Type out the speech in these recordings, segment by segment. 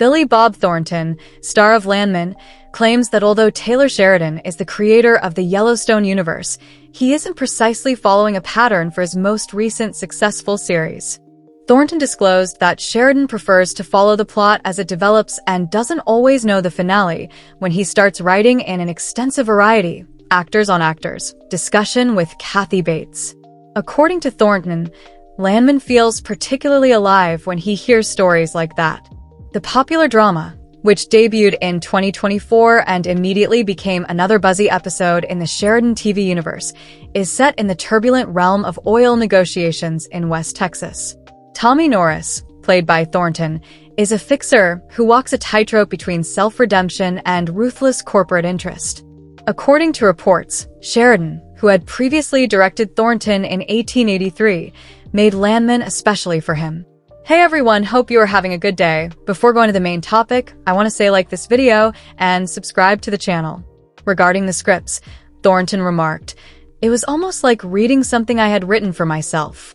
Billy Bob Thornton, star of Landman, claims that although Taylor Sheridan is the creator of the Yellowstone universe, he isn't precisely following a pattern for his most recent successful series. Thornton disclosed that Sheridan prefers to follow the plot as it develops and doesn't always know the finale when he starts writing in an extensive variety, actors on actors, discussion with Kathy Bates. According to Thornton, Landman feels particularly alive when he hears stories like that. The popular drama, which debuted in 2024 and immediately became another buzzy episode in the Sheridan TV universe, is set in the turbulent realm of oil negotiations in West Texas. Tommy Norris, played by Thornton, is a fixer who walks a tightrope between self-redemption and ruthless corporate interest. According to reports, Sheridan, who had previously directed Thornton in 1883, made Landman especially for him. Hey everyone, hope you are having a good day. Before going to the main topic, I want to say like this video and subscribe to the channel. Regarding the scripts, Thornton remarked, "It was almost like reading something I had written for myself.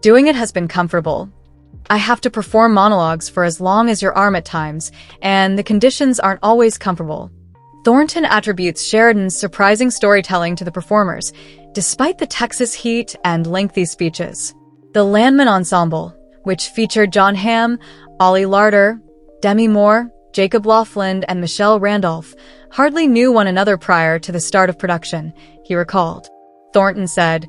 Doing it has been comfortable. I have to perform monologues for as long as your arm at times, and the conditions aren't always comfortable." Thornton attributes Sheridan's surprising storytelling to the performers, despite the Texas heat and lengthy speeches. The Landman Ensemble, which featured John Hamm, Ollie Larder, Demi Moore, Jacob Laughlin, and Michelle Randolph, hardly knew one another prior to the start of production, he recalled. Thornton said,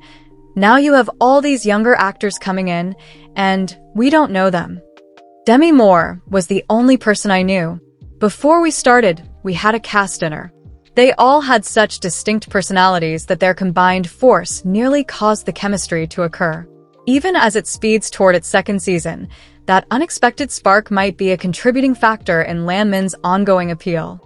"Now you have all these younger actors coming in, and we don't know them. Demi Moore was the only person I knew. Before we started, we had a cast dinner. They all had such distinct personalities that their combined force nearly caused the chemistry to occur. Even as it speeds toward its second season, that unexpected spark might be a contributing factor in Landman's ongoing appeal."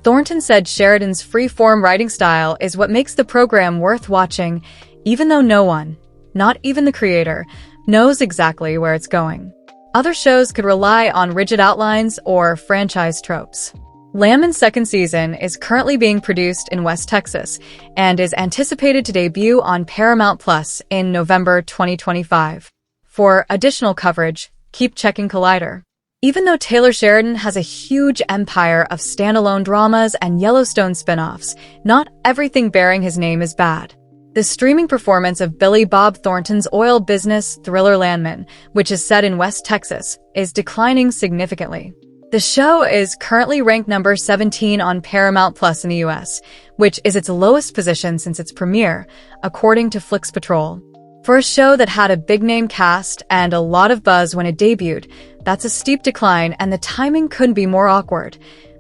Thornton said Sheridan's free-form writing style is what makes the program worth watching, even though no one, not even the creator, knows exactly where it's going. Other shows could rely on rigid outlines or franchise tropes. Landman's second season is currently being produced in West Texas and is anticipated to debut on Paramount Plus in November 2025. For additional coverage, keep checking Collider. Even though Taylor Sheridan has a huge empire of standalone dramas and Yellowstone spin-offs, not everything bearing his name is bad. The streaming performance of Billy Bob Thornton's oil business thriller Landman, which is set in West Texas, is declining significantly. The show is currently ranked number 17 on Paramount Plus in the US, which is its lowest position since its premiere, according to Flix Patrol. For a show that had a big-name cast and a lot of buzz when it debuted, that's a steep decline and the timing couldn't be more awkward.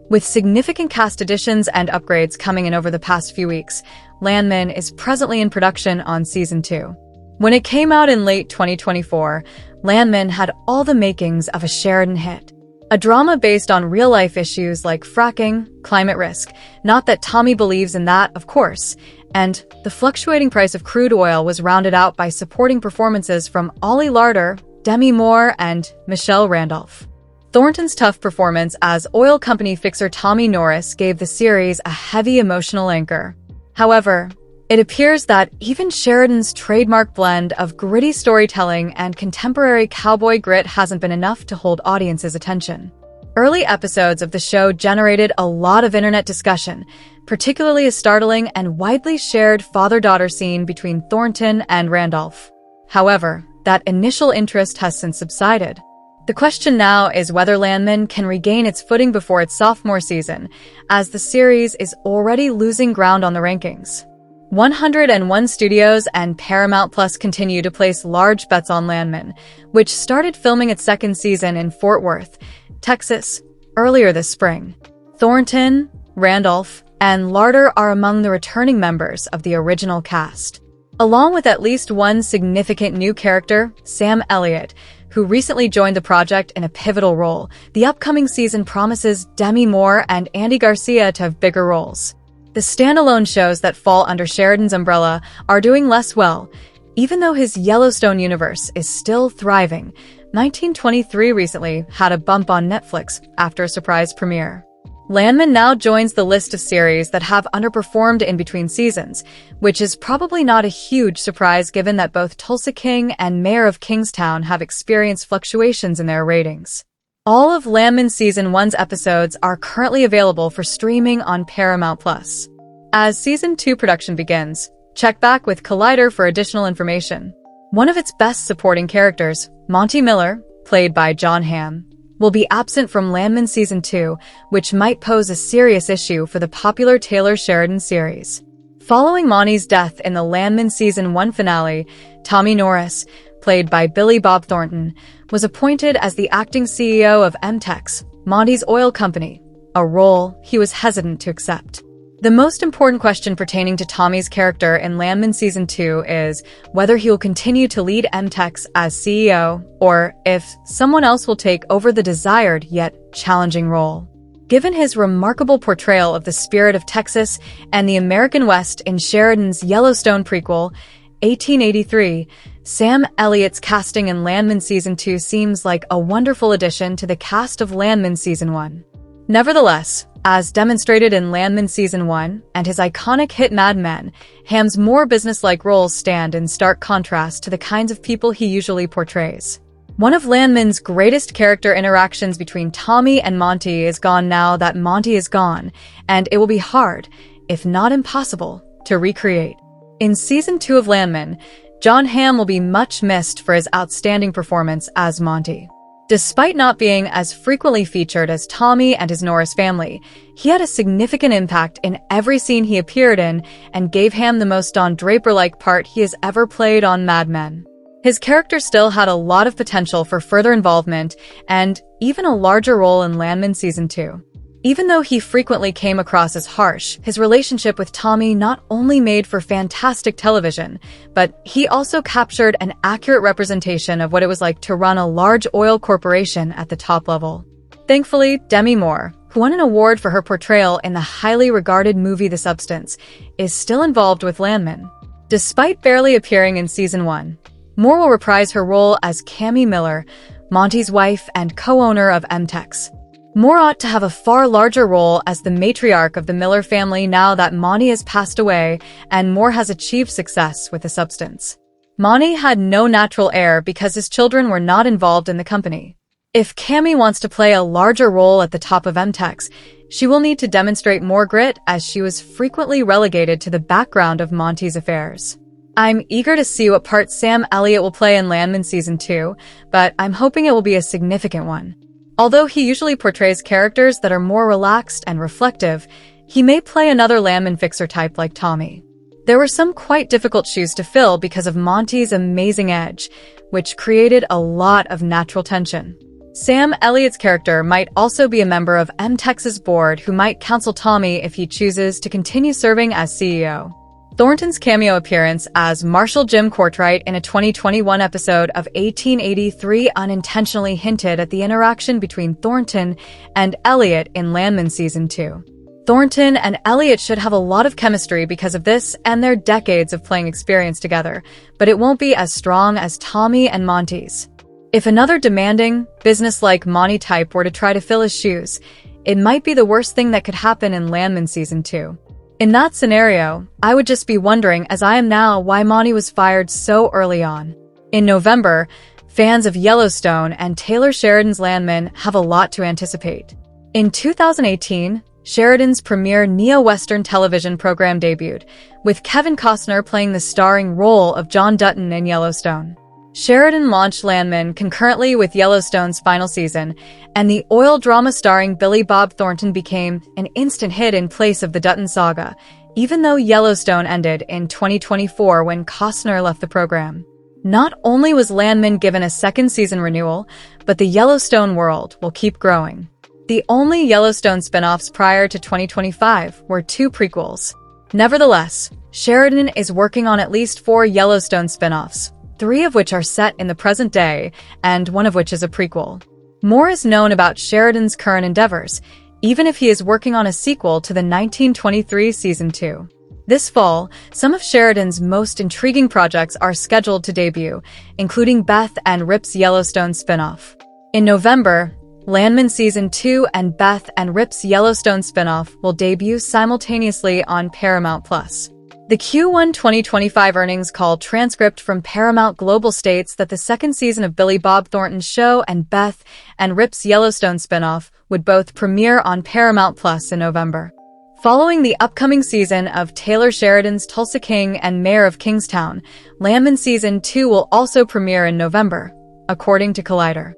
With significant cast additions and upgrades coming in over the past few weeks, Landman is presently in production on Season 2. When it came out in late 2024, Landman had all the makings of a Sheridan hit. A drama based on real-life issues like fracking, climate risk, not that Tommy believes in that, of course, and the fluctuating price of crude oil was rounded out by supporting performances from Ollie Larder, Demi Moore, and Michelle Randolph. Thornton's tough performance as oil company fixer Tommy Norris gave the series a heavy emotional anchor. However, it appears that even Sheridan's trademark blend of gritty storytelling and contemporary cowboy grit hasn't been enough to hold audiences' attention. Early episodes of the show generated a lot of internet discussion, particularly a startling and widely shared father-daughter scene between Thornton and Randolph. However, that initial interest has since subsided. The question now is whether Landman can regain its footing before its sophomore season, as the series is already losing ground on the rankings. 101 Studios and Paramount Plus continue to place large bets on Landman, which started filming its second season in Fort Worth, Texas, earlier this spring. Thornton, Randolph, and Larder are among the returning members of the original cast, along with at least one significant new character, Sam Elliott, who recently joined the project in a pivotal role. The upcoming season promises Demi Moore and Andy Garcia to have bigger roles. The standalone shows that fall under Sheridan's umbrella are doing less well, even though his Yellowstone universe is still thriving. 1923 recently had a bump on Netflix after a surprise premiere. Landman now joins the list of series that have underperformed in between seasons, which is probably not a huge surprise given that both Tulsa King and Mayor of Kingstown have experienced fluctuations in their ratings. All of Landman Season 1's episodes are currently available for streaming on Paramount+. As Season 2 production begins, check back with Collider for additional information. One of its best supporting characters, Monty Miller, played by Jon Hamm, will be absent from Landman Season 2, which might pose a serious issue for the popular Taylor Sheridan series. Following Monty's death in the Landman Season 1 finale, Tommy Norris, played by Billy Bob Thornton, was appointed as the acting CEO of MTEX, Monty's oil company, a role he was hesitant to accept. The most important question pertaining to Tommy's character in Landman Season 2 is whether he will continue to lead MTEX as CEO or if someone else will take over the desired yet challenging role. Given his remarkable portrayal of the spirit of Texas and the American West in Sheridan's Yellowstone prequel, 1883, Sam Elliott's casting in Landman Season 2 seems like a wonderful addition to the cast of Landman Season 1. Nevertheless, as demonstrated in Landman Season 1 and his iconic hit Mad Men, Hamm's more businesslike roles stand in stark contrast to the kinds of people he usually portrays. One of Landman's greatest character interactions between Tommy and Monty is gone now that Monty is gone, and it will be hard, if not impossible, to recreate. In Season 2 of Landman, Jon Hamm will be much missed for his outstanding performance as Monty. Despite not being as frequently featured as Tommy and his Norris family, he had a significant impact in every scene he appeared in and gave Hamm the most Don Draper-like part he has ever played on Mad Men. His character still had a lot of potential for further involvement and even a larger role in Landman Season 2. Even though he frequently came across as harsh, his relationship with Tommy not only made for fantastic television, but he also captured an accurate representation of what it was like to run a large oil corporation at the top level. Thankfully, Demi Moore, who won an award for her portrayal in the highly regarded movie The Substance, is still involved with Landman. Despite barely appearing in Season 1, Moore will reprise her role as Cammie Miller, Monty's wife and co-owner of MTEX. Moore ought to have a far larger role as the matriarch of the Miller family now that Monty has passed away and Moore has achieved success with The Substance. Monty had no natural heir because his children were not involved in the company. If Cammie wants to play a larger role at the top of MTEX, she will need to demonstrate more grit as she was frequently relegated to the background of Monty's affairs. I'm eager to see what part Sam Elliott will play in Landman Season 2, but I'm hoping it will be a significant one. Although he usually portrays characters that are more relaxed and reflective, he may play another Landman fixer type like Tommy. There were some quite difficult shoes to fill because of Monty's amazing edge, which created a lot of natural tension. Sam Elliott's character might also be a member of MTEX's board who might counsel Tommy if he chooses to continue serving as CEO. Thornton's cameo appearance as Marshal Jim Courtright in a 2021 episode of 1883 unintentionally hinted at the interaction between Thornton and Elliott in Landman Season 2. Thornton and Elliott should have a lot of chemistry because of this and their decades of playing experience together, but it won't be as strong as Tommy and Monty's. If another demanding, business-like Monty type were to try to fill his shoes, it might be the worst thing that could happen in Landman Season 2. In that scenario, I would just be wondering, as I am now, why Monty was fired so early on. In November, fans of Yellowstone and Taylor Sheridan's Landman have a lot to anticipate. In 2018, Sheridan's premier neo-Western television program debuted, with Kevin Costner playing the starring role of John Dutton in Yellowstone. Sheridan launched Landman concurrently with Yellowstone's final season, and the oil drama starring Billy Bob Thornton became an instant hit in place of the Dutton saga, even though Yellowstone ended in 2024 when Costner left the program. Not only was Landman given a second season renewal, but the Yellowstone world will keep growing. The only Yellowstone spin-offs prior to 2025 were 2 prequels. Nevertheless, Sheridan is working on at least 4 Yellowstone spin-offs, 3 of which are set in the present day, and 1 of which is a prequel. More is known about Sheridan's current endeavors, even if he is working on a sequel to the 1923 Season 2. This fall, some of Sheridan's most intriguing projects are scheduled to debut, including Beth and Rip's Yellowstone spin-off. In November, Landman Season 2 and Beth and Rip's Yellowstone spin-off will debut simultaneously on Paramount+. The Q1 2025 earnings call transcript from Paramount Global states that the second season of Billy Bob Thornton's show and Beth and Rip's Yellowstone spinoff would both premiere on Paramount Plus in November. Following the upcoming season of Taylor Sheridan's Tulsa King and Mayor of Kingstown, Landman Season 2 will also premiere in November, according to Collider.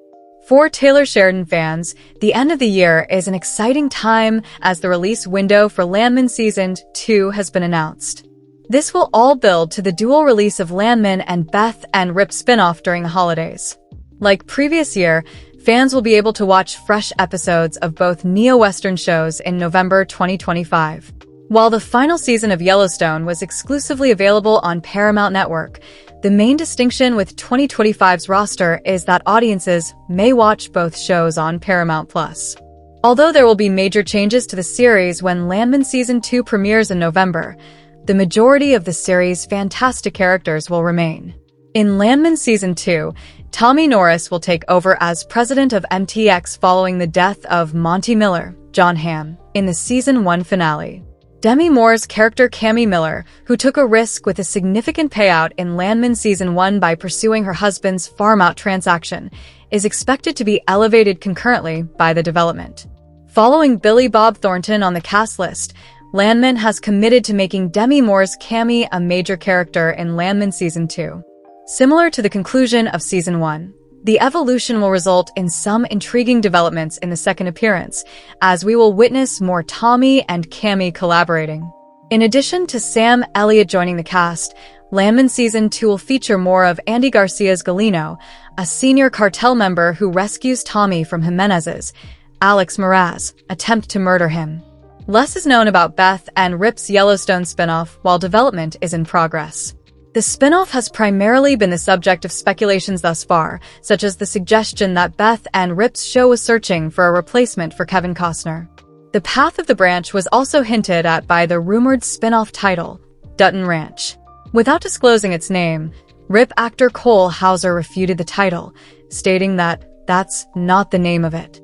For Taylor Sheridan fans, the end of the year is an exciting time as the release window for Landman Season 2 has been announced. This will all build to the dual release of Landman and Beth and Rip spinoff during the holidays. Like previous year, fans will be able to watch fresh episodes of both neo-Western shows in November 2025. While the final season of Yellowstone was exclusively available on Paramount Network, the main distinction with 2025's roster is that audiences may watch both shows on Paramount Plus. Although there will be major changes to the series when Landman Season 2 premieres in November, the majority of the series' fantastic characters will remain. In Landman Season 2, Tommy Norris will take over as president of MTX following the death of Monty Miller, John Hamm, in the Season 1 finale. Demi Moore's character Cammy Miller, who took a risk with a significant payout in Landman Season 1 by pursuing her husband's farm-out transaction, is expected to be elevated concurrently by the development. Following Billy Bob Thornton on the cast list, Landman has committed to making Demi Moore's Cammy a major character in Landman Season 2. Similar to the conclusion of Season 1, the evolution will result in some intriguing developments in the second appearance, as we will witness more Tommy and Cammy collaborating. In addition to Sam Elliott joining the cast, Landman Season 2 will feature more of Andy Garcia's Galeno, a senior cartel member who rescues Tommy from Jimenez's, Alex Moraz, attempt to murder him. Less is known about Beth and Rip's Yellowstone spinoff while development is in progress. The spinoff has primarily been the subject of speculations thus far, such as the suggestion that Beth and Rip's show was searching for a replacement for Kevin Costner. The path of the branch was also hinted at by the rumored spinoff title, Dutton Ranch. Without disclosing its name, Rip actor Cole Hauser refuted the title, stating that that's not the name of it.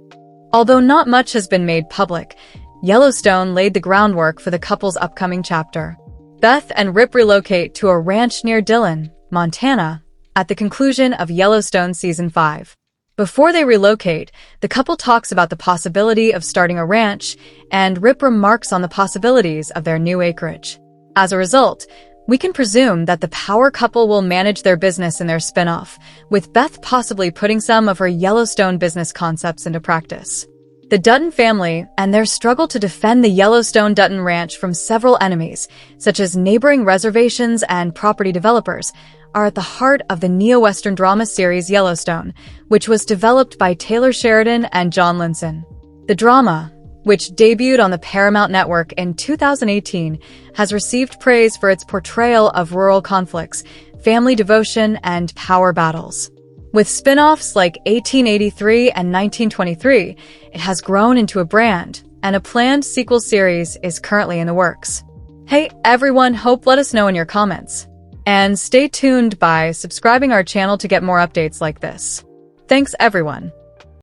Although not much has been made public, Yellowstone laid the groundwork for the couple's upcoming chapter. Beth and Rip relocate to a ranch near Dillon, Montana, at the conclusion of Yellowstone Season 5. Before they relocate, the couple talks about the possibility of starting a ranch, and Rip remarks on the possibilities of their new acreage. As a result, we can presume that the power couple will manage their business in their spinoff, with Beth possibly putting some of her Yellowstone business concepts into practice. The Dutton family and their struggle to defend the Yellowstone Dutton Ranch from several enemies, such as neighboring reservations and property developers, are at the heart of the neo-Western drama series Yellowstone, which was developed by Taylor Sheridan and John Linson. The drama, which debuted on the Paramount Network in 2018, has received praise for its portrayal of rural conflicts, family devotion, and power battles. With spin-offs like 1883 and 1923, it has grown into a brand, and a planned sequel series is currently in the works. Hey everyone, let us know in your comments. And stay tuned by subscribing our channel to get more updates like this. Thanks everyone.